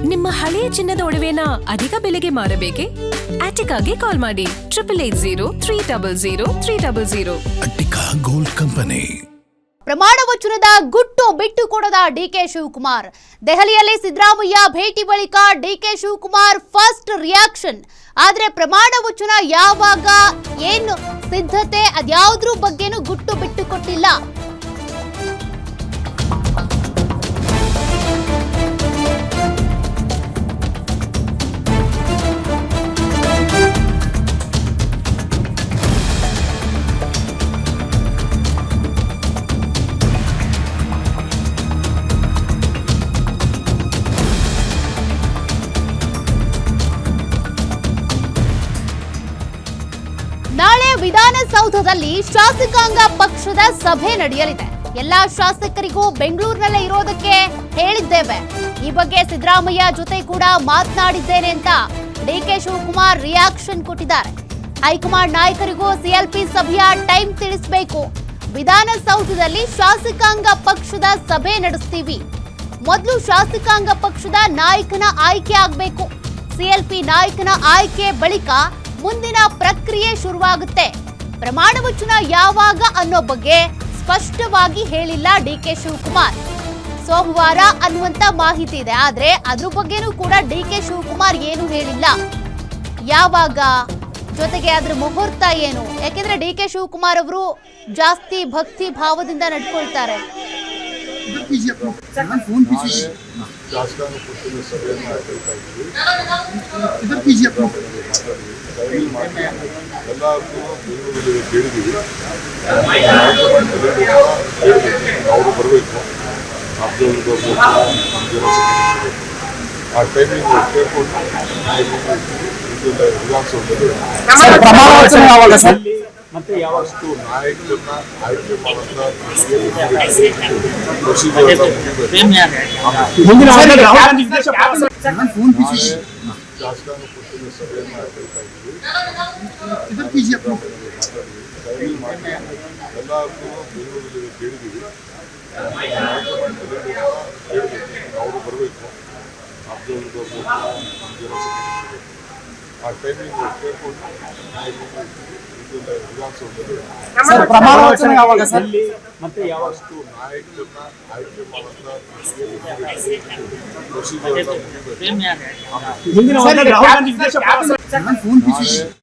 ನಿಮ್ಮ ಹಳೆಯ ಚಿನ್ನದ ಒಡವೆನ ಅಧಿಕ ಬೆಲೆಗೆ ಮಾರಬೇಕೆ? ಆಟಿಕಾಗೆ ಕಾಲ್ ಮಾಡಿ 8880 ಅಟ್ಟಿಕಾ ಗೋಲ್ಡ್ ಕಂಪನಿ. ಪ್ರಮಾಣ ವಚನದ ಗುಟ್ಟು ಬಿಟ್ಟು ಕೊಡದ ಡಿಕೆ ಶಿವಕುಮಾರ್. ದೆಹಲಿಯಲ್ಲಿ ಸಿದ್ದರಾಮಯ್ಯ ಭೇಟಿ ಬಳಿಕ ಡಿಕೆ ಶಿವಕುಮಾರ್ ಫಸ್ಟ್ ರಿಯಾಕ್ಷನ್. ಆದ್ರೆ ಪ್ರಮಾಣ ವಚನ ಯಾವಾಗ, ಏನು ಸಿದ್ಧತೆ, ಅದ್ಯಾವುದ್ರ ಬಗ್ಗೆನೂ ಗುಟ್ಟು ಬಿಟ್ಟು ಕೊಟ್ಟಿಲ್ಲ. ನಾಳೆ ವಿಧಾನಸೌಧದಲ್ಲಿ ಶಾಸಕಾಂಗ ಪಕ್ಷದ ಸಭೆ ನಡೆಯಲಿದೆ. ಎಲ್ಲಾ ಶಾಸಕರಿಗೂ ಬೆಂಗಳೂರಿನಲ್ಲೇ ಇರೋದಕ್ಕೆ ಹೇಳಿದ್ದೇವೆ. ಈ ಬಗ್ಗೆ ಸಿದ್ದರಾಮಯ್ಯ ಜೊತೆ ಕೂಡ ಮಾತನಾಡಿದ್ದೇನೆ ಅಂತ ಡಿಕೆ ಶಿವಕುಮಾರ್ ರಿಯಾಕ್ಷನ್ ಕೊಟ್ಟಿದ್ದಾರೆ. ಹೈಕಮಾಂಡ್ ನಾಯಕರಿಗೂ ಸಿಎಲ್ಪಿ ಸಭೆಯ ಟೈಮ್ ತಿಳಿಸಬೇಕು. ವಿಧಾನಸೌಧದಲ್ಲಿ ಶಾಸಕಾಂಗ ಪಕ್ಷದ ಸಭೆ ನಡೆಸ್ತೀವಿ. ಮೊದಲು ಶಾಸಕಾಂಗ ಪಕ್ಷದ ನಾಯಕನ ಆಯ್ಕೆ ಆಗಬೇಕು. ಸಿಎಲ್ಪಿ ನಾಯಕನ ಆಯ್ಕೆ ಬಳಿಕ ಮುಂದಿನ ಪ್ರಕ್ರಿಯೆ ಶುರುವಾಗುತ್ತೆ. ಪ್ರಮಾಣ ವಚನ ಯಾವಾಗ ಅನ್ನೋ ಬಗ್ಗೆ ಸ್ಪಷ್ಟವಾಗಿ ಹೇಳಿಲ್ಲ ಡಿಕೆ ಶಿವಕುಮಾರ್. ಸೋಮವಾರ ಅನ್ನುವಂತ ಮಾಹಿತಿ ಇದೆ, ಆದ್ರೆ ಅದ್ರ ಬಗ್ಗೆನೂ ಕೂಡ ಡಿಕೆ ಶಿವಕುಮಾರ್ ಏನು ಹೇಳಿಲ್ಲ. ಯಾವಾಗ, ಜೊತೆಗೆ ಅದ್ರ ಮುಹೂರ್ತ ಏನು? ಯಾಕೆಂದ್ರೆ ಡಿಕೆ ಶಿವಕುಮಾರ್ ಅವರು ಜಾಸ್ತಿ ಭಕ್ತಿ ಭಾವದಿಂದ ನಡ್ಕೊಳ್ತಾರೆ. ಅವರು ಬರಬೇಕು. ಆ ಟೈಮಿಂಗ್ ಕೇಳ್ಕೊಂಡು ಮತ್ತೆ ಯಾವಷ್ಟು ನಾಯಕರನ್ನ ಆಯ್ಕೆ ಮಾಡುವಂತ ಶಾಸಕಾಂಗ ಪಕ್ಷದ ಸಭೆಯನ್ನು ಕರೀತಾ ಇದ್ದೀವಿ. ಎಲ್ಲರಿಗೂ ಬೆಂಗಳೂರಲ್ಲಿ ಕೇಳಿದ್ದೀವಿ. ಅವರು ಬರಬೇಕು. ಆ ಟೈಮಿಂಗ್ ಕೇಳ್ಕೊಂಡು ವಿಧಾನಸೌಧದಲ್ಲಿ ಮತ್ತೆ ಯಾವಷ್ಟು ನಾಯಕರನ್ನ ಆಯ್ಕೆ ಮಾಡುವಂತ